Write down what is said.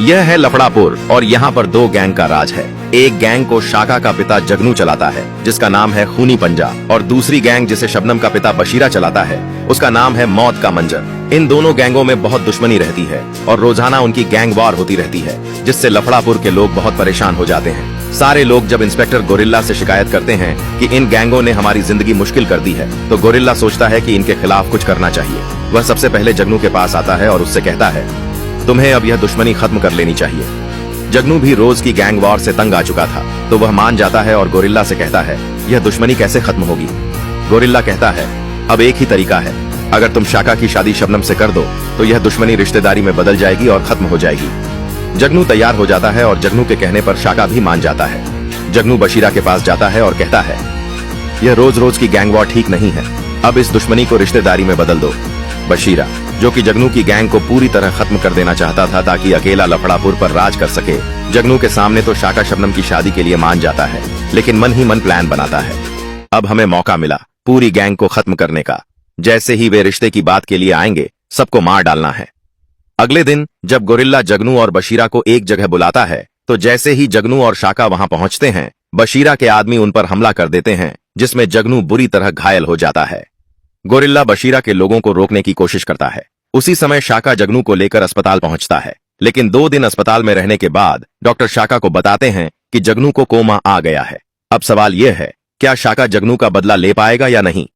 यह है लफड़ापुर और यहाँ पर दो गैंग का राज है। एक गैंग को शाका का पिता जगनू चलाता है जिसका नाम है खूनी पंजा, और दूसरी गैंग जिसे शबनम का पिता बशीरा चलाता है उसका नाम है मौत का मंजर। इन दोनों गैंगों में बहुत दुश्मनी रहती है और रोजाना उनकी गैंग वार होती रहती है, जिससे लफड़ापुर के लोग बहुत परेशान हो जाते हैं। सारे लोग जब इंस्पेक्टर गोरिल्ला से शिकायत करते हैं कि इन गैंगों ने हमारी जिंदगी मुश्किल कर दी है, तो गोरिल्ला सोचता है कि इनके खिलाफ कुछ करना चाहिए। वह सबसे पहले जगनू के पास आता है और उससे कहता है, तुम्हें अब यह दुश्मनी खत्म कर लेनी चाहिए। जगनू भी रोज की गैंग वॉर से तंग आ चुका था, तो वह मान जाता है और गोरिल्ला से कहता है, यह दुश्मनी कैसे खत्म होगी। गोरिल्ला कहता है, अब एक ही तरीका है, अगर तुम शाका की शादी शबनम से कर दो तो यह दुश्मनी रिश्तेदारी में बदल जाएगी और खत्म हो जाएगी। जगनू तैयार हो जाता है और जगनू के कहने पर शाका भी मान जाता है। जगनू बशीरा के पास जाता है और कहता है, यह रोज रोज की गैंग वॉर ठीक नहीं है, अब इस दुश्मनी को रिश्तेदारी में बदल दो। बशीरा, जो कि जगनू की गैंग को पूरी तरह खत्म कर देना चाहता था ताकि अकेला लफड़ापुर पर राज कर सके, जगनू के सामने तो शाका शबनम की शादी के लिए मान जाता है, लेकिन मन ही मन प्लान बनाता है। अब हमें मौका मिला पूरी गैंग को खत्म करने का। जैसे ही वे रिश्ते की बात के लिए आएंगे, सबको मार डालना है। अगले दिन जब गोरिल्ला जगनू और बशीरा को एक जगह बुलाता है, तो जैसे ही जगनू और शाका वहां पहुंचते हैं, बशीरा के आदमी उन पर हमला कर देते हैं, जिसमें जगनू बुरी तरह घायल हो जाता है। गोरिल्ला बशीरा के लोगों को रोकने की कोशिश करता है। उसी समय शाका जगनू को लेकर अस्पताल पहुंचता है, लेकिन 2 दिन अस्पताल में रहने के बाद डॉक्टर शाका को बताते हैं कि जगनू को कोमा आ गया है। अब सवाल यह है, क्या शाका जगनू का बदला ले पाएगा या नहीं।